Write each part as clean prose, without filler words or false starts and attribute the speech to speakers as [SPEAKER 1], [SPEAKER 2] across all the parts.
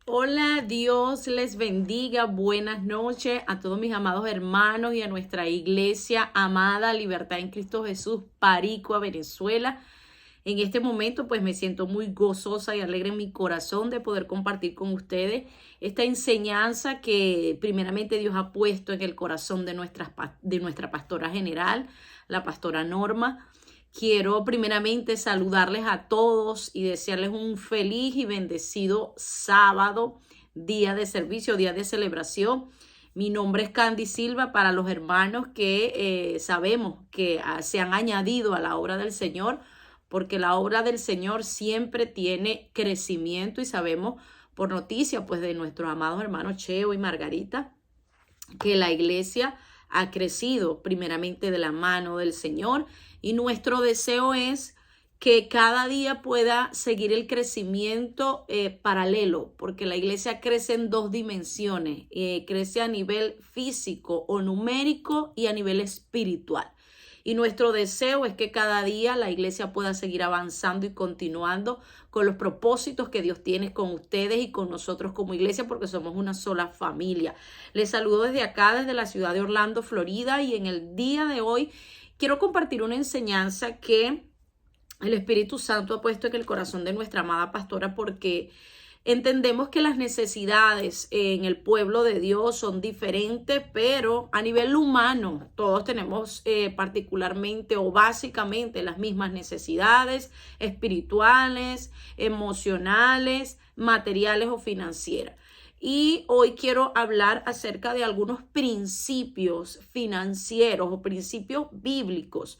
[SPEAKER 1] Hola, Dios les bendiga. Buenas noches a todos mis amados hermanos y a nuestra iglesia amada Libertad en Cristo Jesús, Paricua, Venezuela. En este momento, pues me siento muy gozosa y alegre en mi corazón de poder compartir con ustedes esta enseñanza que primeramente Dios ha puesto en el corazón de nuestra pastora general, la pastora Norma. Quiero primeramente saludarles a todos y desearles un feliz y bendecido sábado, día de servicio, día de celebración. Mi nombre es Candy Silva para los hermanos que sabemos que se han añadido a la obra del Señor, porque la obra del Señor siempre tiene crecimiento y sabemos por noticia pues de nuestros amados hermanos Cheo y Margarita que la iglesia ha crecido primeramente de la mano del Señor y nuestro deseo es que cada día pueda seguir el crecimiento paralelo, porque la iglesia crece en dos dimensiones, crece a nivel físico o numérico y a nivel espiritual. Y nuestro deseo es que cada día la iglesia pueda seguir avanzando y continuando con los propósitos que Dios tiene con ustedes y con nosotros como iglesia, porque somos una sola familia. Les saludo desde acá, desde la ciudad de Orlando, Florida, y en el día de hoy quiero compartir una enseñanza que el Espíritu Santo ha puesto en el corazón de nuestra amada pastora, porque entendemos que las necesidades en el pueblo de Dios son diferentes, pero a nivel humano todos tenemos particularmente o básicamente las mismas necesidades espirituales, emocionales, materiales o financieras. Y hoy quiero hablar acerca de algunos principios financieros o principios bíblicos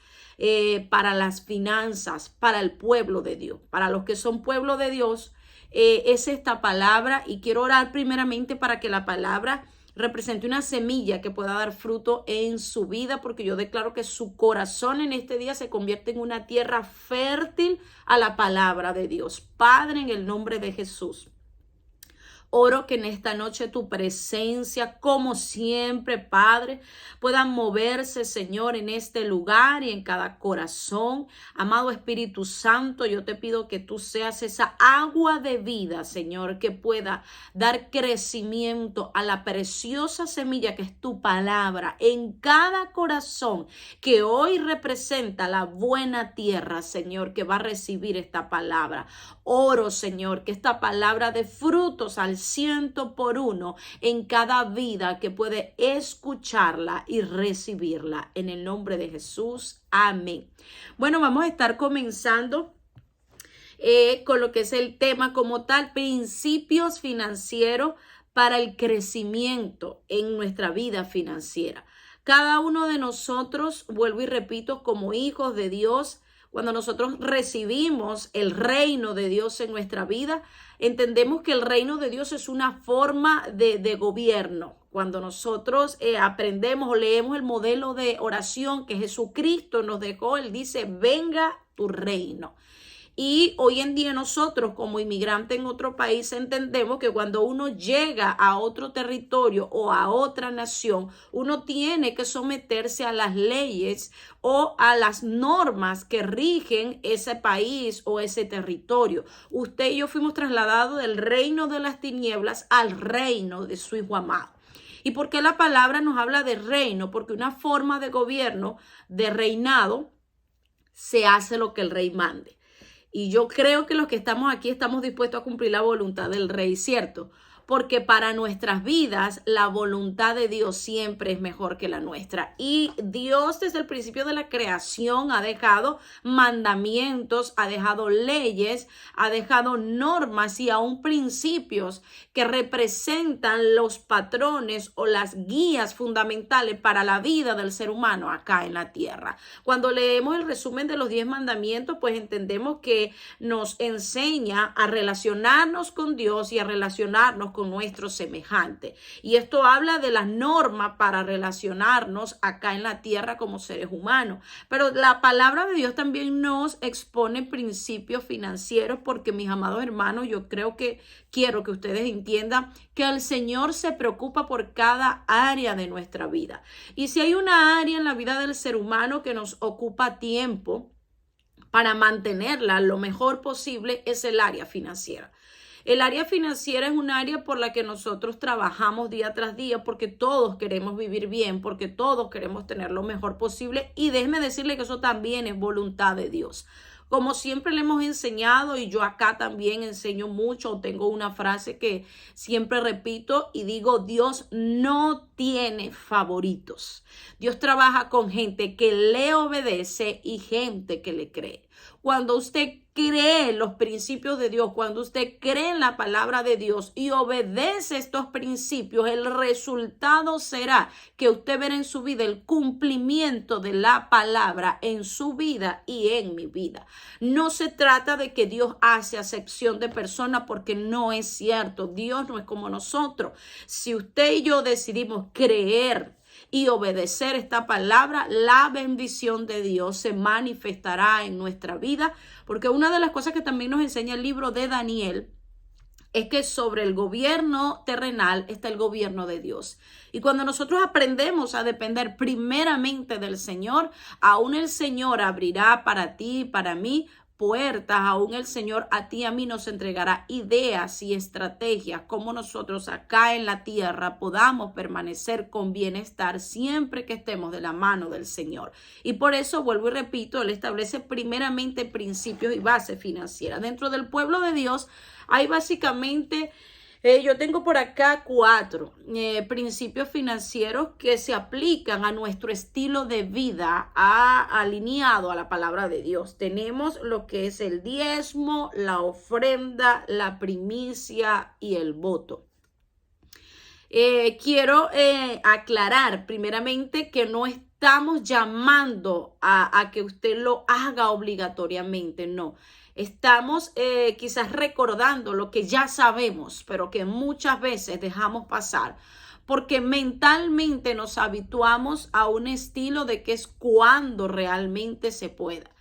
[SPEAKER 1] para las finanzas, para el pueblo de Dios, para los que son pueblo de Dios. Es esta palabra y quiero orar primeramente para que la palabra represente una semilla que pueda dar fruto en su vida, porque yo declaro que su corazón en este día se convierte en una tierra fértil a la palabra de Dios. Padre, en el nombre de Jesús, oro que en esta noche tu presencia, como siempre, Padre, pueda moverse, Señor, en este lugar y en cada corazón. Amado Espíritu Santo, yo te pido que tú seas esa agua de vida, Señor, que pueda dar crecimiento a la preciosa semilla que es tu palabra en cada corazón que hoy representa la buena tierra, Señor, que va a recibir esta palabra. Oro, Señor, que esta palabra dé frutos al 100 por 1 en cada vida que puede escucharla y recibirla. En el nombre de Jesús, amén. Bueno, vamos a estar comenzando con lo que es el tema como tal, principios financieros para el crecimiento en nuestra vida financiera. Cada uno de nosotros, vuelvo y repito, como hijos de Dios, cuando nosotros recibimos el reino de Dios en nuestra vida, entendemos que el reino de Dios es una forma de gobierno. Cuando nosotros aprendemos o leemos el modelo de oración que Jesucristo nos dejó, Él dice, venga tu reino. Y hoy en día nosotros como inmigrantes en otro país entendemos que cuando uno llega a otro territorio o a otra nación, uno tiene que someterse a las leyes o a las normas que rigen ese país o ese territorio. Usted y yo fuimos trasladados del reino de las tinieblas al reino de su Hijo amado. ¿Y por qué la palabra nos habla de reino? Porque una forma de gobierno, de reinado, se hace lo que el rey mande. Y yo creo que los que estamos aquí estamos dispuestos a cumplir la voluntad del Rey, ¿cierto? Porque para nuestras vidas la voluntad de Dios siempre es mejor que la nuestra. Y Dios desde el principio de la creación ha dejado mandamientos, ha dejado leyes, ha dejado normas y aún principios que representan los patrones o las guías fundamentales para la vida del ser humano acá en la tierra. Cuando leemos el resumen de los 10 mandamientos, pues entendemos que nos enseña a relacionarnos con Dios y a relacionarnos con nuestros semejantes. Y esto habla de las normas para relacionarnos acá en la tierra como seres humanos. Pero la palabra de Dios también nos expone principios financieros, porque mis amados hermanos, yo quiero que ustedes entiendan que el Señor se preocupa por cada área de nuestra vida. Y si hay una área en la vida del ser humano que nos ocupa tiempo para mantenerla lo mejor posible, es el área financiera. El área financiera es un área por la que nosotros trabajamos día tras día porque todos queremos vivir bien, porque todos queremos tener lo mejor posible y déjeme decirle que eso también es voluntad de Dios. Como siempre le hemos enseñado y yo acá también enseño mucho, tengo una frase que siempre repito y digo, Dios no tiene favoritos. Dios trabaja con gente que le obedece y gente que le cree. Cuando usted cree los principios de Dios, cuando usted cree en la palabra de Dios y obedece estos principios, el resultado será que usted verá en su vida el cumplimiento de la palabra en su vida y en mi vida. No se trata de que Dios hace acepción de personas porque no es cierto. Dios no es como nosotros. Si usted y yo decidimos creer y obedecer esta palabra, la bendición de Dios se manifestará en nuestra vida, porque una de las cosas que también nos enseña el libro de Daniel es que sobre el gobierno terrenal está el gobierno de Dios. Y cuando nosotros aprendemos a depender primeramente del Señor, aún el Señor abrirá para ti y para mí puertas, aún el Señor a ti y a mí nos entregará ideas y estrategias como nosotros acá en la tierra podamos permanecer con bienestar siempre que estemos de la mano del Señor. Y por eso vuelvo y repito, Él establece primeramente principios y bases financieras. Dentro del pueblo de Dios hay básicamente yo tengo por acá 4 principios financieros que se aplican a nuestro estilo de vida alineado a la palabra de Dios. Tenemos lo que es el diezmo, la ofrenda, la primicia y el voto. Quiero aclarar primeramente que no estamos llamando a que usted lo haga obligatoriamente, no. Estamos quizás recordando lo que ya sabemos, pero que muchas veces dejamos pasar porque mentalmente nos habituamos a un estilo de que es cuando realmente se pueda.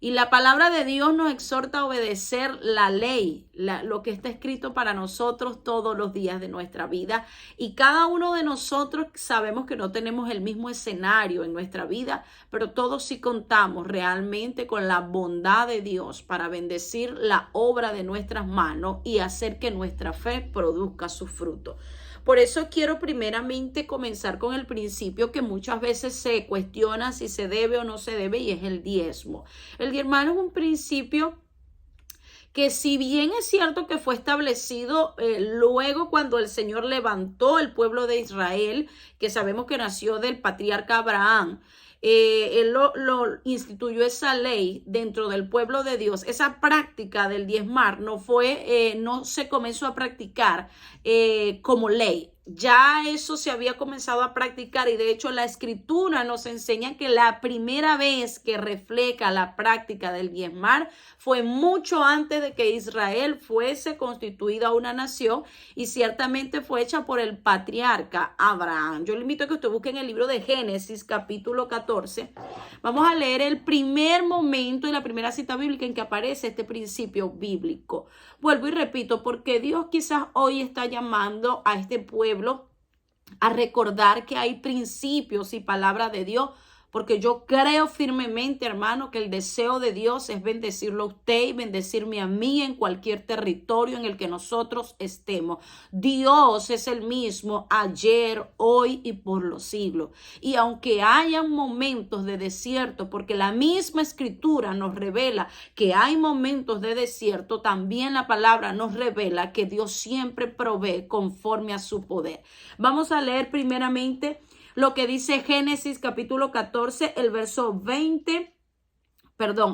[SPEAKER 1] Y la palabra de Dios nos exhorta a obedecer la ley, lo que está escrito para nosotros todos los días de nuestra vida. Y cada uno de nosotros sabemos que no tenemos el mismo escenario en nuestra vida, pero todos sí contamos realmente con la bondad de Dios para bendecir la obra de nuestras manos y hacer que nuestra fe produzca su fruto. Por eso quiero primeramente comenzar con el principio que muchas veces se cuestiona si se debe o no se debe y es el diezmo. El diezmo es un principio que si bien es cierto que fue establecido luego cuando el Señor levantó el pueblo de Israel, que sabemos que nació del patriarca Abraham, él lo instituyó esa ley dentro del pueblo de Dios. Esa práctica del diezmar no se comenzó a practicar como ley. Ya eso se había comenzado a practicar y de hecho la escritura nos enseña que la primera vez que refleja la práctica del diezmar fue mucho antes de que Israel fuese constituida una nación y ciertamente fue hecha por el patriarca Abraham. Yo le invito a que usted busque en el libro de Génesis capítulo 14. Vamos a leer el primer momento y la primera cita bíblica en que aparece este principio bíblico. Vuelvo y repito, porque Dios quizás hoy está llamando a este pueblo a recordar que hay principios y palabra de Dios, porque yo creo firmemente, hermano, que el deseo de Dios es bendecirlo a usted y bendecirme a mí en cualquier territorio en el que nosotros estemos. Dios es el mismo ayer, hoy y por los siglos. Y aunque hayan momentos de desierto, porque la misma escritura nos revela que hay momentos de desierto, también la palabra nos revela que Dios siempre provee conforme a su poder. Vamos a leer primeramente lo que dice Génesis capítulo 14, el verso 20,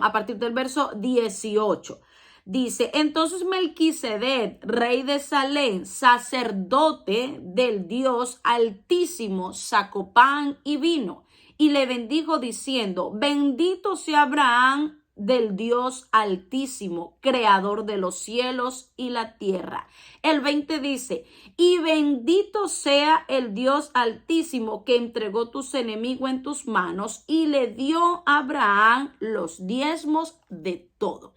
[SPEAKER 1] a partir del verso 18. Dice, entonces Melquisedec, rey de Salem, sacerdote del Dios Altísimo, sacó pan y vino y le bendijo diciendo, bendito sea Abraham del Dios Altísimo, creador de los cielos y la tierra. El 20 dice, y bendito sea el Dios Altísimo que entregó tus enemigos en tus manos y le dio a Abraham los diezmos de todo.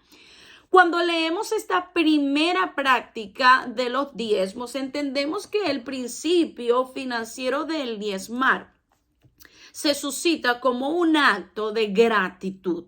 [SPEAKER 1] Cuando leemos esta primera práctica de los diezmos, entendemos que el principio financiero del diezmar se suscita como un acto de gratitud.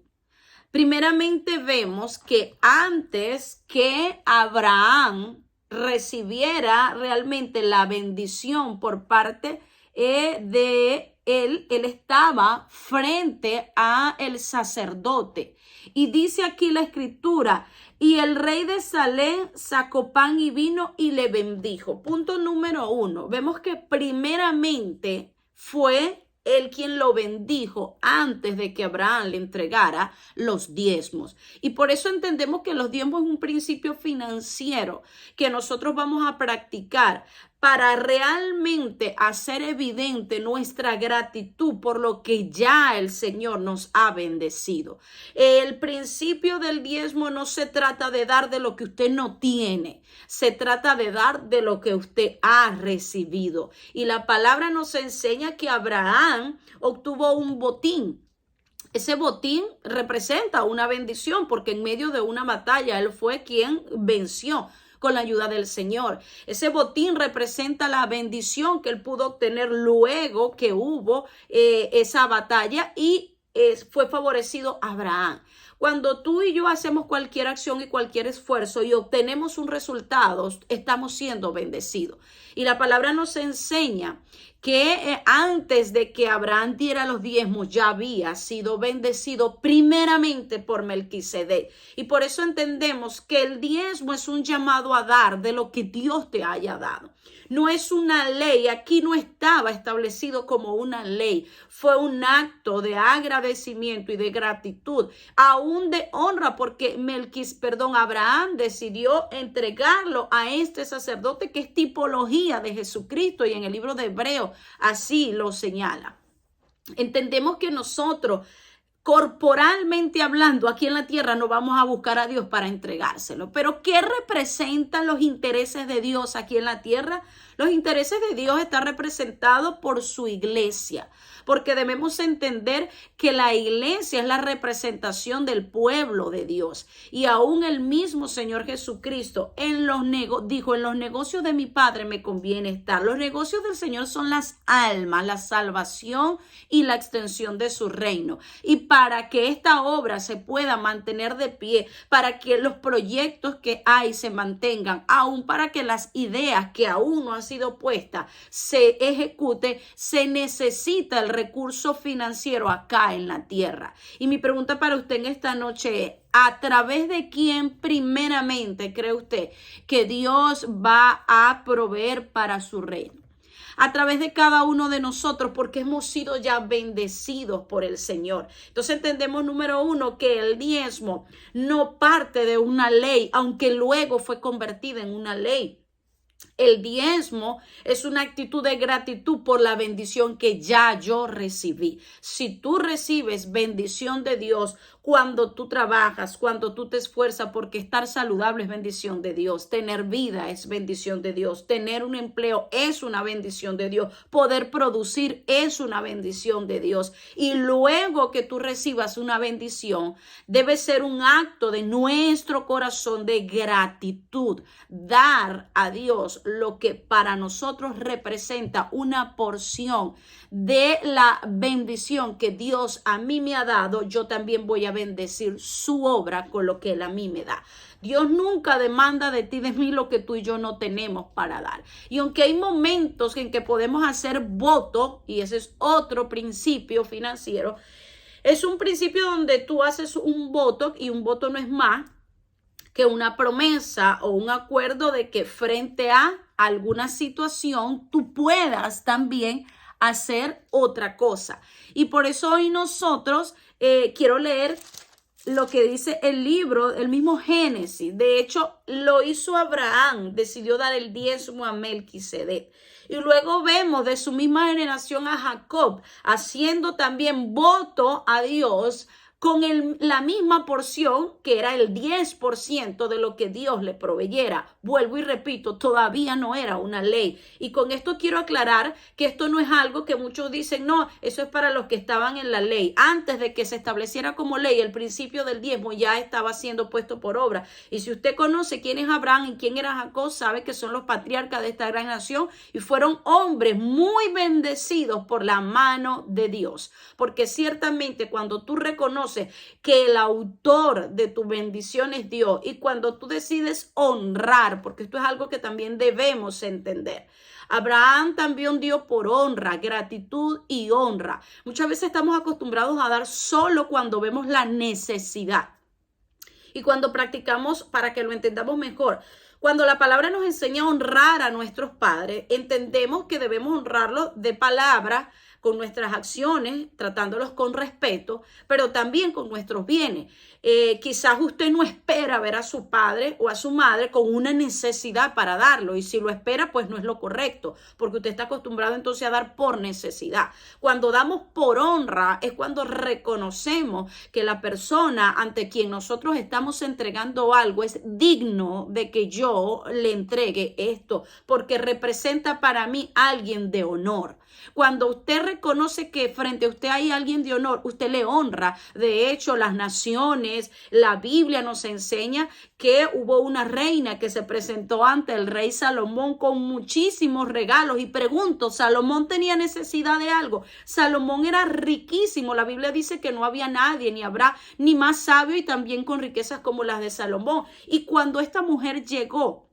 [SPEAKER 1] Primeramente vemos que antes que Abraham recibiera realmente la bendición por parte de él estaba frente a el sacerdote. Y dice aquí la escritura, y el rey de Salem sacó pan y vino y le bendijo. Punto número 1. Vemos que primeramente fue él quien lo bendijo antes de que Abraham le entregara los diezmos. Y por eso entendemos que los diezmos es un principio financiero que nosotros vamos a practicar para realmente hacer evidente nuestra gratitud por lo que ya el Señor nos ha bendecido. El principio del diezmo no se trata de dar de lo que usted no tiene, se trata de dar de lo que usted ha recibido. Y la palabra nos enseña que Abraham obtuvo un botín. Ese botín representa una bendición porque en medio de una batalla él fue quien venció con la ayuda del Señor. Ese botín representa la bendición que él pudo obtener luego que hubo esa batalla y fue favorecido Abraham. Cuando tú y yo hacemos cualquier acción y cualquier esfuerzo y obtenemos un resultado, estamos siendo bendecidos. Y la palabra nos enseña que antes de que Abraham diera los diezmos ya había sido bendecido primeramente por Melquisedec. Y por eso entendemos que el diezmo es un llamado a dar de lo que Dios te haya dado. No es una ley, aquí no estaba establecido como una ley, fue un acto de agradecimiento y de gratitud, aún de honra, porque Abraham decidió entregarlo a este sacerdote que es tipología de Jesucristo y en el libro de Hebreos así lo señala. Entendemos que nosotros, corporalmente hablando, aquí en la tierra no vamos a buscar a Dios para entregárselo. Pero ¿qué representan los intereses de Dios aquí en la tierra? Los intereses de Dios están representados por su iglesia, porque debemos entender que la iglesia es la representación del pueblo de Dios. Y aún el mismo Señor Jesucristo dijo, en los negocios de mi Padre me conviene estar. Los negocios del Señor son las almas, la salvación y la extensión de su reino. Y para que esta obra se pueda mantener de pie, para que los proyectos que hay se mantengan, aún para que las ideas que aún no han sido puestas se ejecuten, se necesita el recurso financiero acá en la tierra. Y mi pregunta para usted en esta noche es, ¿a través de quién primeramente cree usted que Dios va a proveer para su reino? A través de cada uno de nosotros, porque hemos sido ya bendecidos por el Señor. Entonces entendemos, número 1, que el diezmo no parte de una ley, aunque luego fue convertida en una ley. El diezmo es una actitud de gratitud por la bendición que ya yo recibí. Si tú recibes bendición de Dios cuando tú trabajas, cuando tú te esfuerzas, porque estar saludable es bendición de Dios, tener vida es bendición de Dios, tener un empleo es una bendición de Dios, poder producir es una bendición de Dios. Y luego que tú recibas una bendición, debe ser un acto de nuestro corazón de gratitud, dar a Dios lo que para nosotros representa una porción de la bendición que Dios a mí me ha dado. Yo también voy a bendecir su obra con lo que Él a mí me da. Dios nunca demanda de ti, de mí, lo que tú y yo no tenemos para dar. Y aunque hay momentos en que podemos hacer voto, y ese es otro principio financiero, es un principio donde tú haces un voto, y un voto no es más que una promesa o un acuerdo de que frente a alguna situación tú puedas también hacer otra cosa. Y por eso hoy nosotros quiero leer lo que dice el libro, el mismo Génesis. De hecho, lo hizo Abraham, decidió dar el diezmo a Melquisedec. Y luego vemos de su misma generación a Jacob haciendo también voto a Dios con la misma porción que era el 10% de lo que Dios le proveyera. Vuelvo y repito, todavía no era una ley. Y con esto quiero aclarar que esto no es algo que muchos dicen, no, eso es para los que estaban en la ley. Antes de que se estableciera como ley, el principio del diezmo ya estaba siendo puesto por obra. Y si usted conoce quién es Abraham y quién era Jacob, sabe que son los patriarcas de esta gran nación y fueron hombres muy bendecidos por la mano de Dios. Porque ciertamente cuando tú reconoces reconoces que el autor de tu bendición es Dios y cuando tú decides honrar, porque esto es algo que también debemos entender. Abraham también dio por honra, gratitud y honra. Muchas veces estamos acostumbrados a dar solo cuando vemos la necesidad. Y cuando practicamos, para que lo entendamos mejor, cuando la palabra nos enseña a honrar a nuestros padres, entendemos que debemos honrarlos de palabra, con nuestras acciones, tratándolos con respeto, pero también con nuestros bienes. Quizás usted no espera ver a su padre o a su madre con una necesidad para darlo, y si lo espera, pues no es lo correcto, porque usted está acostumbrado entonces a dar por necesidad. Cuando damos por honra es cuando reconocemos que la persona ante quien nosotros estamos entregando algo es digno de que yo le entregue esto, porque representa para mí alguien de honor. Cuando usted reconoce que frente a usted hay alguien de honor, usted le honra. De hecho, las naciones, la Biblia nos enseña que hubo una reina que se presentó ante el rey Salomón con muchísimos regalos. Y pregunto, ¿Salomón tenía necesidad de algo? Salomón era riquísimo. La Biblia dice que no había nadie, ni habrá, ni más sabio y también con riquezas como las de Salomón. Y cuando esta mujer llegó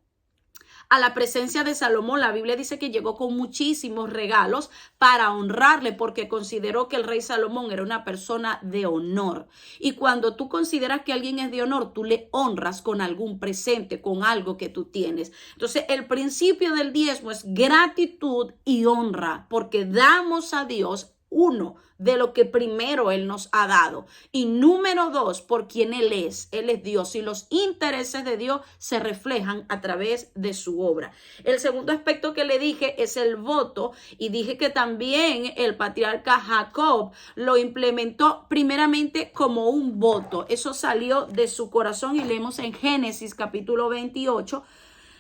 [SPEAKER 1] a la presencia de Salomón, la Biblia dice que llegó con muchísimos regalos para honrarle, porque consideró que el rey Salomón era una persona de honor. Y cuando tú consideras que alguien es de honor, tú le honras con algún presente, con algo que tú tienes. Entonces, el principio del diezmo es gratitud y honra, porque damos a Dios uno de lo que primero Él nos ha dado. Y número dos, por quien Él es Dios. Y los intereses de Dios se reflejan a través de su obra. El segundo aspecto que le dije es el voto. Y dije que también el patriarca Jacob lo implementó primeramente como un voto. Eso salió de su corazón y leemos en Génesis capítulo 28.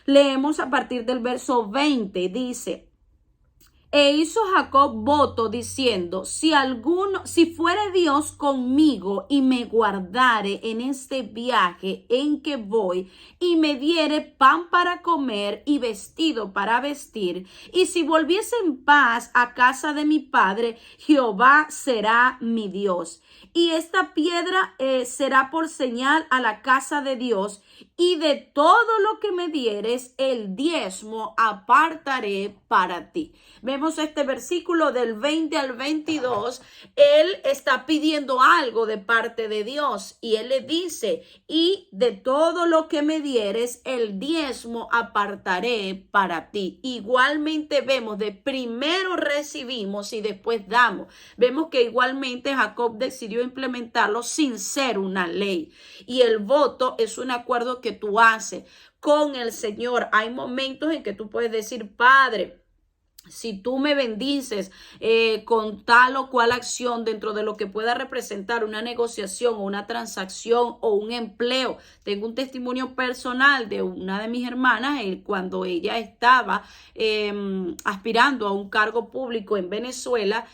[SPEAKER 1] Leemos a partir del verso 20. Dice: e hizo Jacob voto diciendo: si fuere Dios conmigo y me guardare en este viaje en que voy, y me diere pan para comer y vestido para vestir, y si volviese en paz a casa de mi padre, Jehová será mi Dios. Y esta piedra será por señal a la casa de Dios, y de todo lo que me dieres, el diezmo apartaré para ti. Vemos este versículo del 20 al 22. Él está pidiendo algo de parte de Dios y él le dice: y de todo lo que me dieres, el diezmo apartaré para ti. Igualmente vemos de primero recibimos y después damos. Vemos que igualmente Jacob decidió implementarlo sin ser una ley. Y el voto es un acuerdo que tú haces con el Señor. Hay momentos en que tú puedes decir: Padre, si tú me bendices con tal o cual acción dentro de lo que pueda representar una negociación o una transacción o un empleo. Tengo un testimonio personal de una de mis hermanas cuando ella estaba aspirando a un cargo público en Venezuela.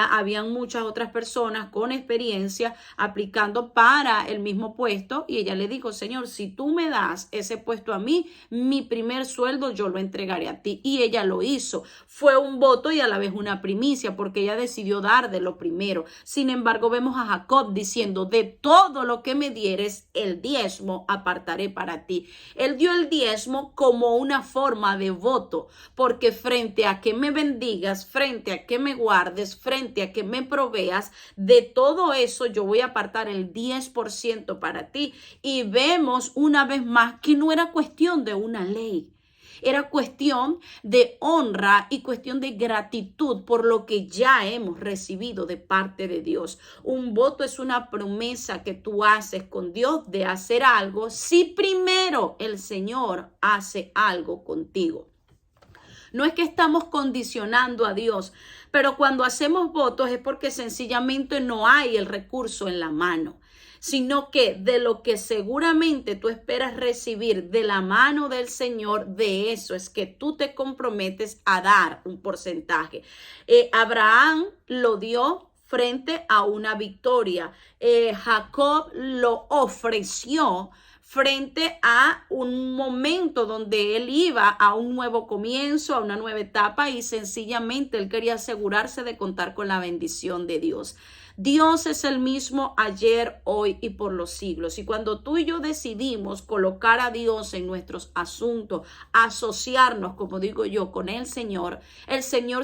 [SPEAKER 1] Habían muchas otras personas con experiencia aplicando para el mismo puesto y ella le dijo: Señor, si tú me das ese puesto a mí, mi primer sueldo yo lo entregaré a ti. Y ella lo hizo. Fue un voto y a la vez una primicia, porque ella decidió dar de lo primero. Sin embargo, vemos a Jacob diciendo: de todo lo que me dieres, el diezmo apartaré para ti. Él dio el diezmo como una forma de voto, porque frente a que me bendigas, frente a que me guardes, frente a que me proveas, de todo eso yo voy a apartar el 10% para ti. Y vemos una vez más que no era cuestión de una ley. Era cuestión de honra y cuestión de gratitud por lo que ya hemos recibido de parte de Dios. Un voto es una promesa que tú haces con Dios de hacer algo si primero el Señor hace algo contigo. No es que estamos condicionando a Dios, pero cuando hacemos votos es porque sencillamente no hay el recurso en la mano, sino que de lo que seguramente tú esperas recibir de la mano del Señor, de eso es que tú te comprometes a dar un porcentaje. Abraham lo dio frente a una victoria. Jacob lo ofreció frente a un momento donde él iba a un nuevo comienzo, a una nueva etapa, y sencillamente él quería asegurarse de contar con la bendición de Dios. Dios es el mismo ayer, hoy y por los siglos. Y cuando tú y yo decidimos colocar a Dios en nuestros asuntos, asociarnos, como digo yo, con el Señor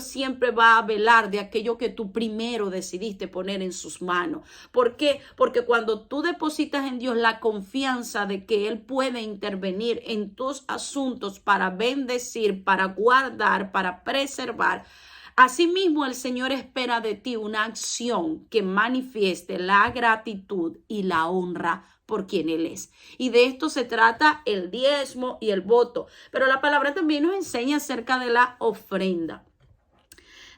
[SPEAKER 1] siempre va a velar de aquello que tú primero decidiste poner en sus manos. ¿Por qué? Porque cuando tú depositas en Dios la confianza de que Él puede intervenir en tus asuntos para bendecir, para guardar, para preservar, asimismo el Señor espera de ti una acción que manifieste la gratitud y la honra por quien Él es. Y de esto se trata el diezmo y el voto. Pero la palabra también nos enseña acerca de la ofrenda.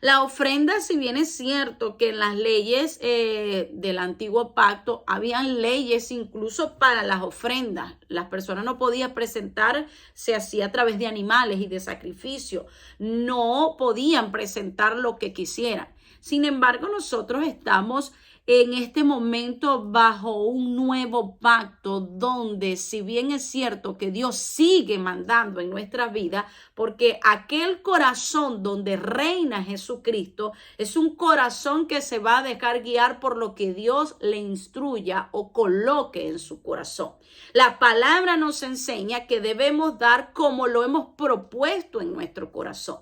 [SPEAKER 1] La ofrenda, si bien es cierto que en las leyes del antiguo pacto habían leyes incluso para las ofrendas. Las personas no podían presentar, se hacía a través de animales y de sacrificio. No podían presentar lo que quisieran. Sin embargo, nosotros estamos en este momento bajo un nuevo pacto donde, si bien es cierto que Dios sigue mandando en nuestra vida, porque aquel corazón donde reina Jesucristo es un corazón que se va a dejar guiar por lo que Dios le instruya o coloque en su corazón. La palabra nos enseña que debemos dar como lo hemos propuesto en nuestro corazón.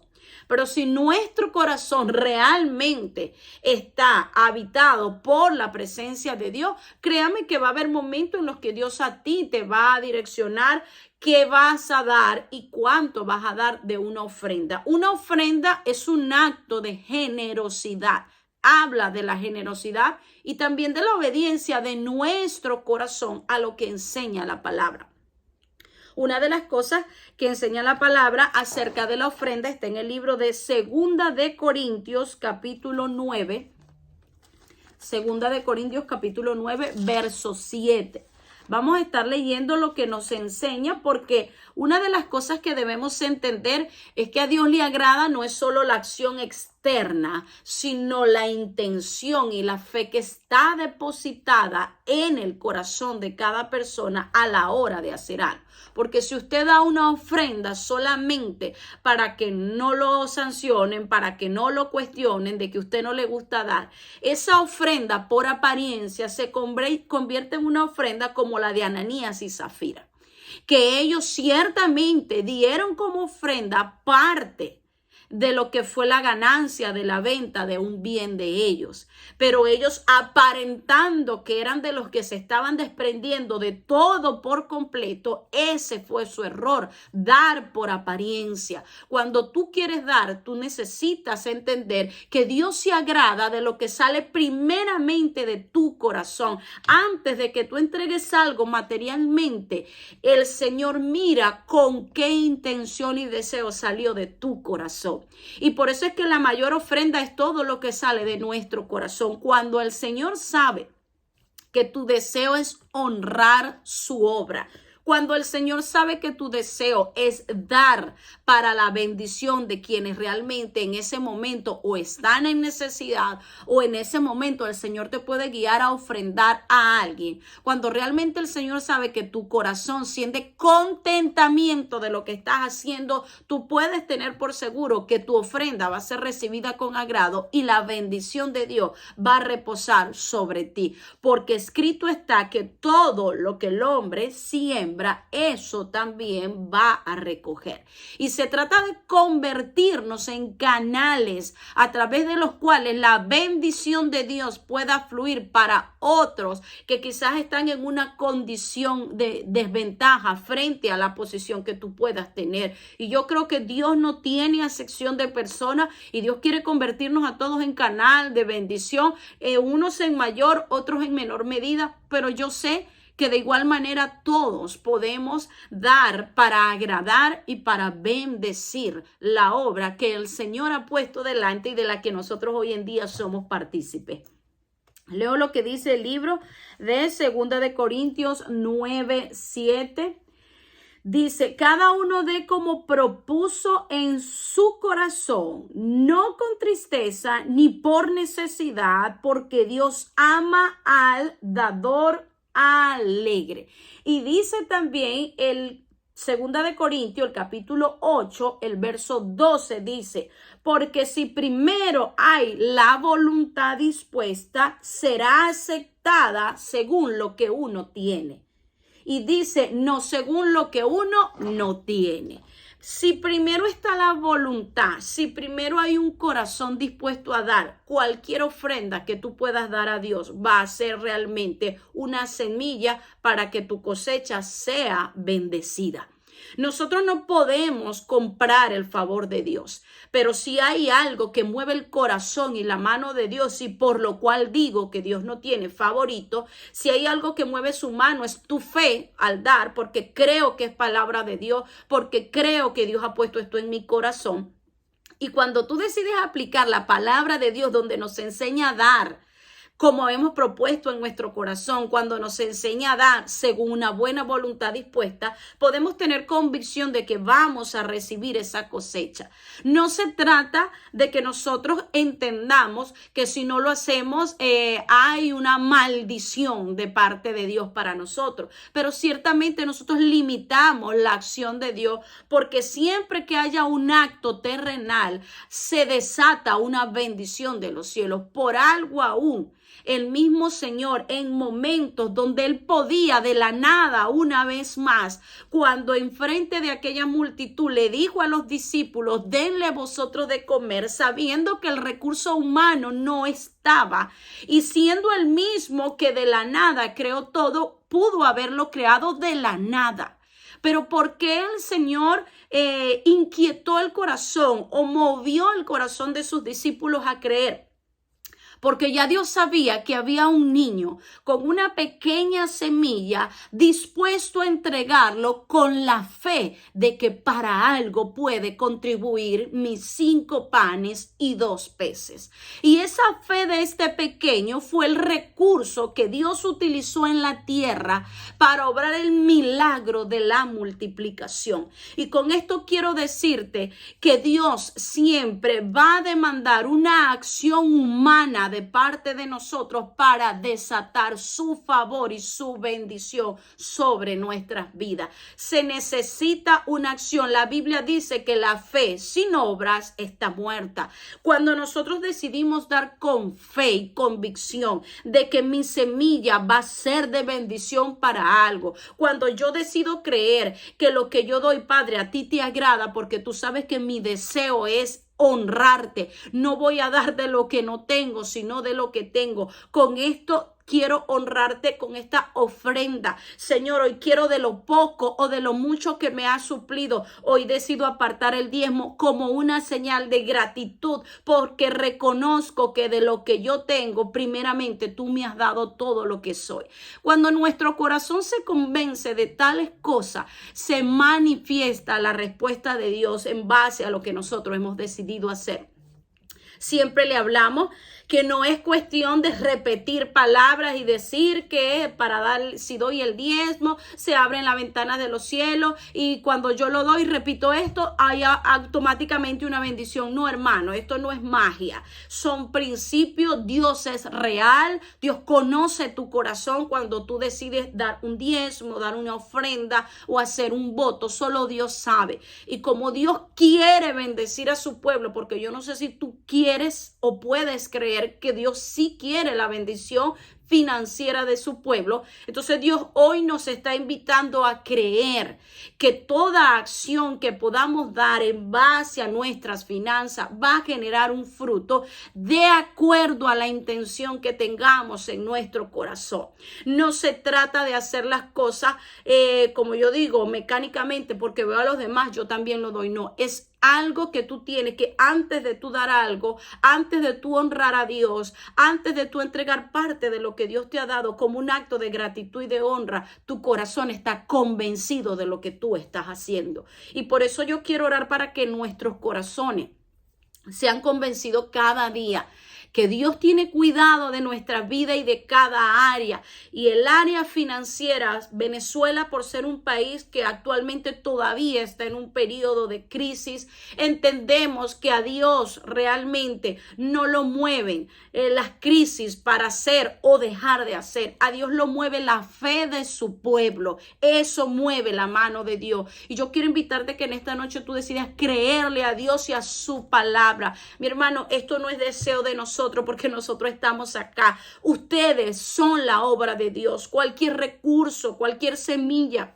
[SPEAKER 1] Pero si nuestro corazón realmente está habitado por la presencia de Dios, créame que va a haber momentos en los que Dios a ti te va a direccionar qué vas a dar y cuánto vas a dar de una ofrenda. Una ofrenda es un acto de generosidad. Habla de la generosidad y también de la obediencia de nuestro corazón a lo que enseña la palabra. Una de las cosas que enseña la palabra acerca de la ofrenda está en el libro de Segunda de Corintios, capítulo 9. Segunda de Corintios, capítulo 9, verso 7. Vamos a estar leyendo lo que nos enseña, porque una de las cosas que debemos entender es que a Dios le agrada no es solo la acción externa, sino la intención y la fe que está depositada en el corazón de cada persona a la hora de hacer algo. Porque si usted da una ofrenda solamente para que no lo sancionen, para que no lo cuestionen, de que usted no le gusta dar, esa ofrenda por apariencia se convierte en una ofrenda como la de Ananías y Zafira, que ellos ciertamente dieron como ofrenda parte de lo que fue la ganancia de la venta de un bien de ellos. Pero ellos, aparentando que eran de los que se estaban desprendiendo de todo por completo, ese fue su error, dar por apariencia. Cuando tú quieres dar, tú necesitas entender que Dios se agrada de lo que sale primeramente de tu corazón. Antes de que tú entregues algo materialmente, el Señor mira con qué intención y deseo salió de tu corazón. Y por eso es que la mayor ofrenda es todo lo que sale de nuestro corazón. Cuando el Señor sabe que tu deseo es honrar su obra, cuando el Señor sabe que tu deseo es dar para la bendición de quienes realmente en ese momento o están en necesidad, o en ese momento el Señor te puede guiar a ofrendar a alguien. Cuando realmente el Señor sabe que tu corazón siente contentamiento de lo que estás haciendo, tú puedes tener por seguro que tu ofrenda va a ser recibida con agrado y la bendición de Dios va a reposar sobre ti. Porque escrito está que todo lo que el hombre siembra, eso también va a recoger. Y se trata de convertirnos en canales a través de los cuales la bendición de Dios pueda fluir para otros que quizás están en una condición de desventaja frente a la posición que tú puedas tener. Y yo creo que Dios no tiene acepción de personas y Dios quiere convertirnos a todos en canal de bendición, unos en mayor, otros en menor medida, pero yo sé que de igual manera todos podemos dar para agradar y para bendecir la obra que el Señor ha puesto delante y de la que nosotros hoy en día somos partícipes. Leo lo que dice el libro de Segunda de Corintios 9, 7. Dice, cada uno dé como propuso en su corazón, no con tristeza ni por necesidad, porque Dios ama al dador alegre. Y dice también el Segunda de Corintios, el capítulo 8, el verso 12 dice, porque si primero hay la voluntad dispuesta, será aceptada según lo que uno tiene. Y dice, no según lo que uno no tiene. Si primero está la voluntad, si primero hay un corazón dispuesto a dar, cualquier ofrenda que tú puedas dar a Dios va a ser realmente una semilla para que tu cosecha sea bendecida. Nosotros no podemos comprar el favor de Dios, pero si hay algo que mueve el corazón y la mano de Dios, y por lo cual digo que Dios no tiene favorito, si hay algo que mueve su mano es tu fe al dar, porque creo que es palabra de Dios, porque creo que Dios ha puesto esto en mi corazón. Y cuando tú decides aplicar la palabra de Dios donde nos enseña a dar, como hemos propuesto en nuestro corazón, cuando nos enseña a dar según una buena voluntad dispuesta, podemos tener convicción de que vamos a recibir esa cosecha. No se trata de que nosotros entendamos que si no lo hacemos hay una maldición de parte de Dios para nosotros, pero ciertamente nosotros limitamos la acción de Dios porque siempre que haya un acto terrenal se desata una bendición de los cielos. Por algo aún el mismo Señor en momentos donde él podía de la nada una vez más, cuando enfrente de aquella multitud le dijo a los discípulos, denle vosotros de comer, sabiendo que el recurso humano no estaba y siendo el mismo que de la nada creó todo, pudo haberlo creado de la nada. Pero ¿por qué el Señor inquietó el corazón o movió el corazón de sus discípulos a creer? Porque ya Dios sabía que había un niño con una pequeña semilla dispuesto a entregarlo con la fe de que para algo puede contribuir mis 5 panes y 2 peces. Y esa fe de este pequeño fue el recurso que Dios utilizó en la tierra para obrar el milagro de la multiplicación. Y con esto quiero decirte que Dios siempre va a demandar una acción humana de parte de nosotros para desatar su favor y su bendición sobre nuestras vidas. Se necesita una acción. La Biblia dice que la fe sin obras está muerta. Cuando nosotros decidimos dar con fe y convicción de que mi semilla va a ser de bendición para algo, cuando yo decido creer que lo que yo doy, Padre, a ti te agrada porque tú sabes que mi deseo es honrarte. No voy a dar de lo que no tengo, sino de lo que tengo. Con esto quiero honrarte con esta ofrenda. Señor, hoy quiero de lo poco o de lo mucho que me has suplido. Hoy decido apartar el diezmo como una señal de gratitud porque reconozco que de lo que yo tengo, primeramente tú me has dado todo lo que soy. Cuando nuestro corazón se convence de tales cosas, se manifiesta la respuesta de Dios en base a lo que nosotros hemos decidido hacer. Siempre le hablamos que no es cuestión de repetir palabras y decir que para dar, si doy el diezmo, se abren las ventanas de los cielos y cuando yo lo doy, repito esto, hay automáticamente una bendición. No, hermano, esto no es magia. Son principios. Dios es real. Dios conoce tu corazón cuando tú decides dar un diezmo, dar una ofrenda o hacer un voto. Solo Dios sabe. Y como Dios quiere bendecir a su pueblo, porque yo no sé si tú quieres o puedes creer que Dios sí quiere la bendición financiera de su pueblo. Entonces Dios hoy nos está invitando a creer que toda acción que podamos dar en base a nuestras finanzas va a generar un fruto de acuerdo a la intención que tengamos en nuestro corazón. No se trata de hacer las cosas como yo digo, mecánicamente, porque veo a los demás, yo también lo doy. No, es algo que tú tienes que antes de tú dar algo, antes de tú honrar a Dios, antes de tú entregar parte de lo que Dios te ha dado como un acto de gratitud y de honra, tu corazón está convencido de lo que tú estás haciendo. Y por eso yo quiero orar para que nuestros corazones sean convencidos cada día que Dios tiene cuidado de nuestra vida y de cada área. Y el área financiera, Venezuela, por ser un país que actualmente todavía está en un periodo de crisis, entendemos que a Dios realmente no lo mueven las crisis para hacer o dejar de hacer. A Dios lo mueve la fe de su pueblo. Eso mueve la mano de Dios. Y yo quiero invitarte que en esta noche tú decidas creerle a Dios y a su palabra. Mi hermano, esto no es deseo de nosotros porque nosotros estamos acá. Ustedes son la obra de Dios. Cualquier recurso, cualquier semilla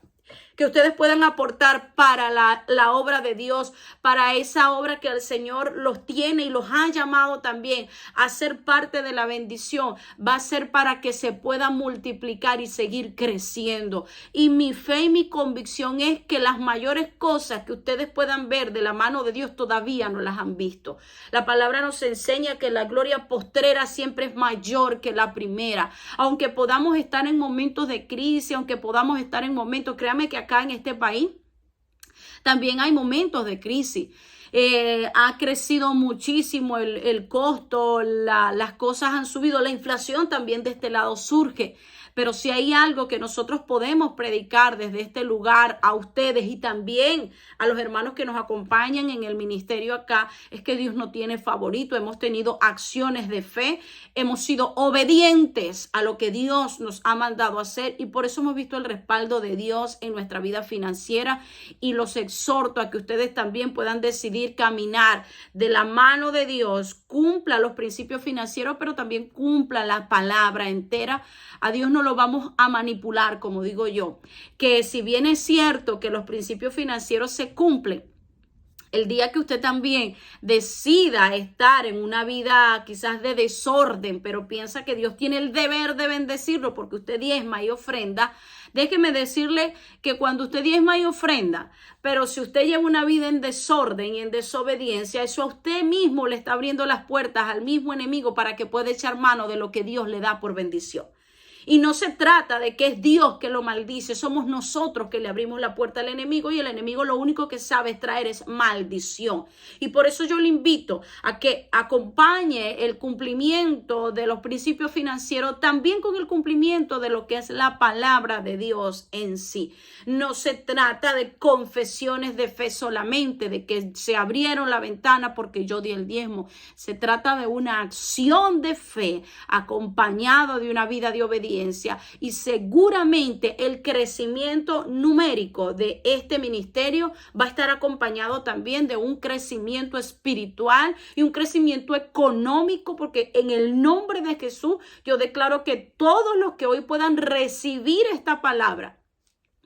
[SPEAKER 1] que ustedes puedan aportar para la obra de Dios, para esa obra que el Señor los tiene y los ha llamado también a ser parte de la bendición, va a ser para que se pueda multiplicar y seguir creciendo. Y mi fe y mi convicción es que las mayores cosas que ustedes puedan ver de la mano de Dios todavía no las han visto. La palabra nos enseña que la gloria postrera siempre es mayor que la primera. Aunque podamos estar en momentos de crisis, aunque podamos estar en momentos, créame que acá en este país también hay momentos de crisis. Ha crecido muchísimo el costo, las cosas han subido, la inflación también de este lado surge. Pero si hay algo que nosotros podemos predicar desde este lugar a ustedes y también a los hermanos que nos acompañan en el ministerio acá, es que Dios no tiene favorito. Hemos tenido acciones de fe, hemos sido obedientes a lo que Dios nos ha mandado hacer y por eso hemos visto el respaldo de Dios en nuestra vida financiera y los exhorto a que ustedes también puedan decidir caminar de la mano de Dios, cumpla los principios financieros, pero también cumpla la palabra entera. A Dios no lo vamos a manipular, como digo yo, que si bien es cierto que los principios financieros se cumplen, el día que usted también decida estar en una vida quizás de desorden, pero piensa que Dios tiene el deber de bendecirlo porque usted diezma y ofrenda, déjeme decirle que cuando usted diezma y ofrenda, pero si usted lleva una vida en desorden y en desobediencia, eso a usted mismo le está abriendo las puertas al mismo enemigo para que pueda echar mano de lo que Dios le da por bendición. Y no se trata de que es Dios que lo maldice, somos nosotros que le abrimos la puerta al enemigo y el enemigo lo único que sabe traer es maldición. Y por eso yo le invito a que acompañe el cumplimiento de los principios financieros también con el cumplimiento de lo que es la palabra de Dios en sí. No se trata de confesiones de fe solamente, de que se abrieron la ventana porque yo di el diezmo. Se trata de una acción de fe acompañado de una vida de obediencia. Y seguramente el crecimiento numérico de este ministerio va a estar acompañado también de un crecimiento espiritual y un crecimiento económico, porque en el nombre de Jesús yo declaro que todos los que hoy puedan recibir esta palabra,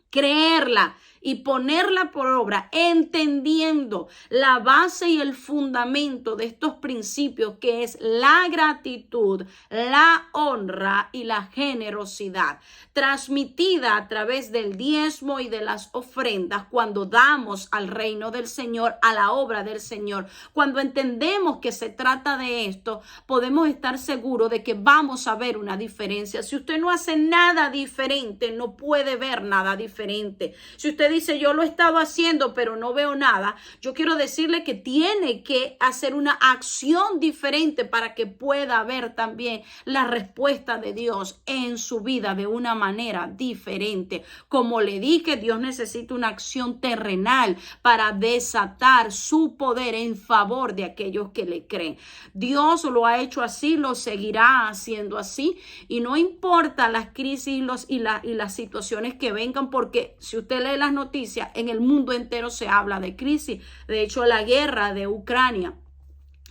[SPEAKER 1] creerla y ponerla por obra, entendiendo la base y el fundamento de estos principios, que es la gratitud, la honra y la generosidad, transmitida a través del diezmo y de las ofrendas, cuando damos al reino del Señor, a la obra del Señor. Cuando entendemos que se trata de esto, podemos estar seguros de que vamos a ver una diferencia. Si usted no hace nada diferente, no puede ver nada diferente. Si usted dice, yo lo he estado haciendo, pero no veo nada, yo quiero decirle que tiene que hacer una acción diferente para que pueda ver también la respuesta de Dios en su vida de una manera diferente. Como le dije, Dios necesita una acción terrenal para desatar su poder en favor de aquellos que le creen. Dios lo ha hecho así, lo seguirá haciendo así, y no importa las crisis y las situaciones que vengan, porque si usted lee las noticias, en el mundo entero se habla de crisis. De hecho, la guerra de Ucrania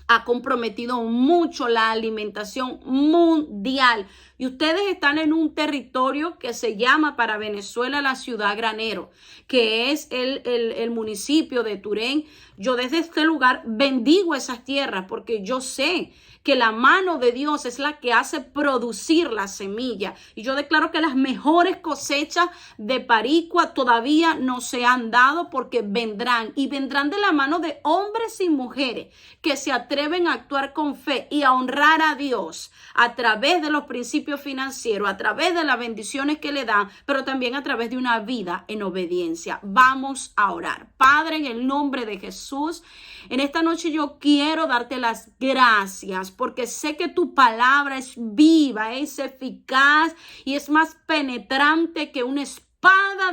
[SPEAKER 1] ha comprometido mucho la alimentación mundial. Y ustedes están en un territorio que se llama para Venezuela la ciudad granero, que es el municipio de Turén. Yo desde este lugar bendigo esas tierras porque yo sé que la mano de Dios es la que hace producir la semilla. Y yo declaro que las mejores cosechas de Paricua todavía no se han dado, porque vendrán, y vendrán de la mano de hombres y mujeres que se atreven a actuar con fe y a honrar a Dios a través de los principios financieros, a través de las bendiciones que le dan, pero también a través de una vida en obediencia. Vamos a orar. Padre, en el nombre de Jesús, Jesús. En esta noche yo quiero darte las gracias porque sé que tu palabra es viva, es eficaz y es más penetrante que una espada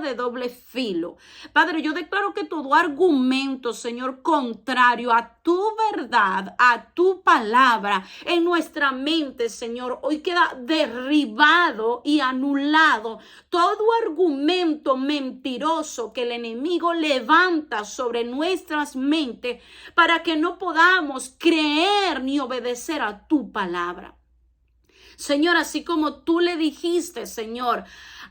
[SPEAKER 1] de doble filo. Padre, yo declaro que todo argumento, Señor, contrario a tu verdad, a tu palabra en nuestra mente, Señor, hoy queda derribado y anulado todo argumento mentiroso que el enemigo levanta sobre nuestras mentes para que no podamos creer ni obedecer a tu palabra. Señor, así como tú le dijiste, Señor,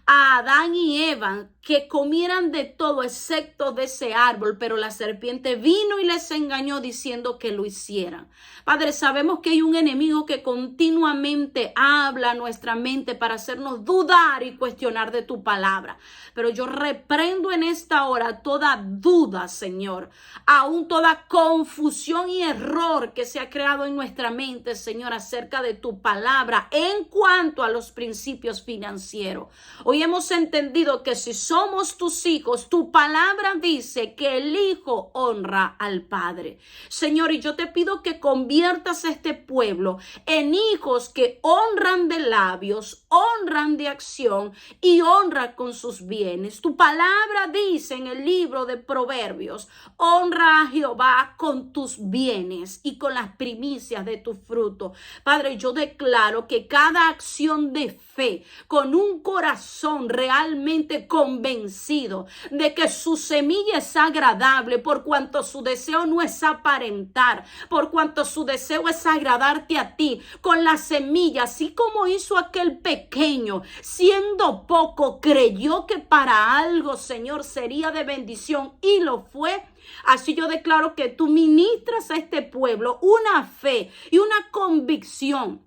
[SPEAKER 1] a Adán y Eva que comieran de todo excepto de ese árbol, pero la serpiente vino y les engañó diciendo que lo hicieran. Padre, sabemos que hay un enemigo que continuamente habla a nuestra mente para hacernos dudar y cuestionar de tu palabra, pero yo reprendo en esta hora toda duda, Señor, aún toda confusión y error que se ha creado en nuestra mente, Señor, acerca de tu palabra en cuanto a los principios financieros. Hoy hemos entendido que si somos tus hijos, tu palabra dice que el hijo honra al padre. Señor, y yo te pido que conviertas a este pueblo en hijos que honran de labios, honran de acción y honran con sus bienes. Tu palabra dice en el libro de Proverbios: honra a Jehová con tus bienes y con las primicias de tu fruto. Padre, yo declaro que cada acción de fe, con un corazón realmente convencido de que su semilla es agradable, por cuanto su deseo no es aparentar, por cuanto su deseo es agradarte a ti, con la semilla, así como hizo aquel pequeño, siendo poco, creyó que para algo, Señor, sería de bendición y lo fue. Así yo declaro que tú ministras a este pueblo una fe y una convicción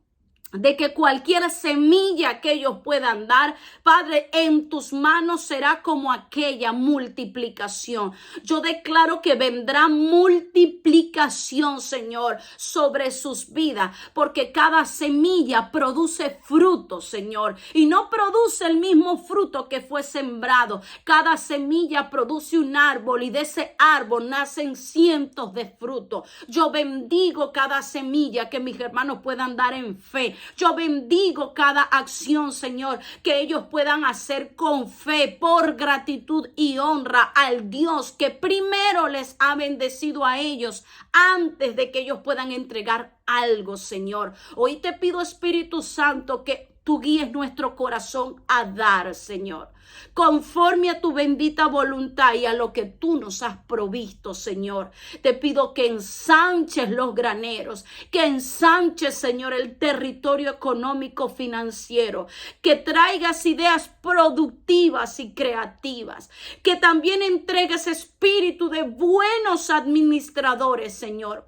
[SPEAKER 1] de que cualquier semilla que ellos puedan dar, Padre, en tus manos será como aquella multiplicación. Yo declaro que vendrá multiplicación, Señor, sobre sus vidas, porque cada semilla produce fruto, Señor, y no produce el mismo fruto que fue sembrado. Cada semilla produce un árbol y de ese árbol nacen cientos de frutos. Yo bendigo cada semilla que mis hermanos puedan dar en fe. Yo bendigo cada acción, Señor, que ellos puedan hacer con fe, por gratitud y honra al Dios que primero les ha bendecido a ellos antes de que ellos puedan entregar algo, Señor. Hoy te pido, Espíritu Santo, que tú guíes nuestro corazón a dar, Señor, conforme a tu bendita voluntad y a lo que tú nos has provisto, Señor. Te pido que ensanches los graneros, que ensanches, Señor, el territorio económico financiero, que traigas ideas productivas y creativas, que también entregues espíritu de buenos administradores, Señor.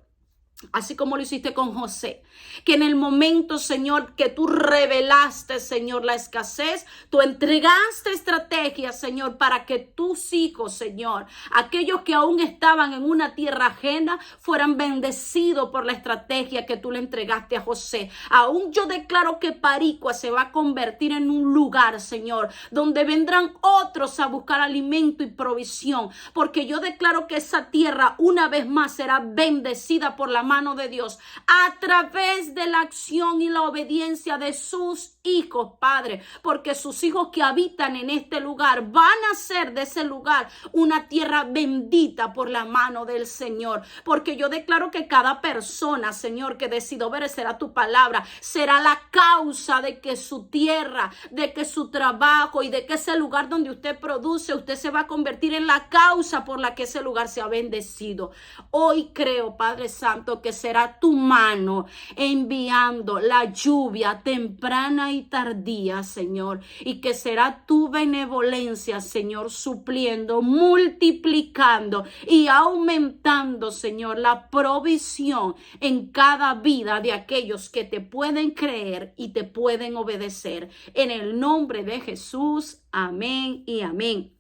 [SPEAKER 1] Así como lo hiciste con José, que en el momento, Señor, que tú revelaste, Señor, la escasez, tú entregaste estrategias, Señor, para que tus hijos, Señor, aquellos que aún estaban en una tierra ajena, fueran bendecidos por la estrategia que tú le entregaste a José. Aún yo declaro que Paricua se va a convertir en un lugar, Señor, donde vendrán otros a buscar alimento y provisión, porque yo declaro que esa tierra una vez más será bendecida por la mano de Dios a través de la acción y la obediencia de sus hijos, Padre, porque sus hijos que habitan en este lugar van a hacer de ese lugar una tierra bendita por la mano del Señor, porque yo declaro que cada persona, Señor, que decida obedecer a tu palabra, será la causa de que su tierra, de que su trabajo y de que ese lugar donde usted produce, usted se va a convertir en la causa por la que ese lugar sea bendecido. Hoy creo, Padre Santo, que será tu mano enviando la lluvia temprana y tardía, Señor, y que será tu benevolencia, Señor, supliendo, multiplicando y aumentando, Señor, la provisión en cada vida de aquellos que te pueden creer y te pueden obedecer. En el nombre de Jesús, amén y amén.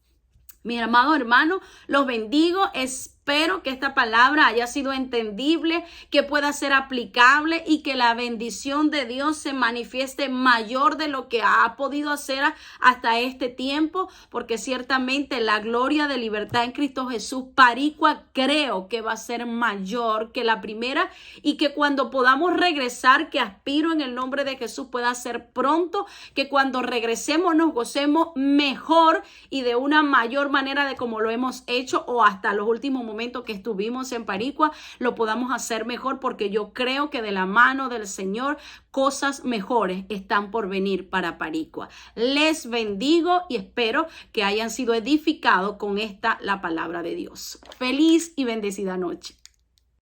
[SPEAKER 1] Mi amado hermano, los bendigo. Espero espero que esta palabra haya sido entendible, que pueda ser aplicable y que la bendición de Dios se manifieste mayor de lo que ha podido hacer hasta este tiempo, porque ciertamente la gloria de Libertad en Cristo Jesús Paricua creo que va a ser mayor que la primera, y que cuando podamos regresar, que aspiro en el nombre de Jesús pueda ser pronto, que cuando regresemos nos gocemos mejor y de una mayor manera de como lo hemos hecho, o hasta los últimos momentos que estuvimos en Paricua lo podamos hacer mejor, porque yo creo que de la mano del Señor cosas mejores están por venir para Paricua. Les bendigo y espero que hayan sido edificados con esta, la palabra de Dios. Feliz y bendecida noche.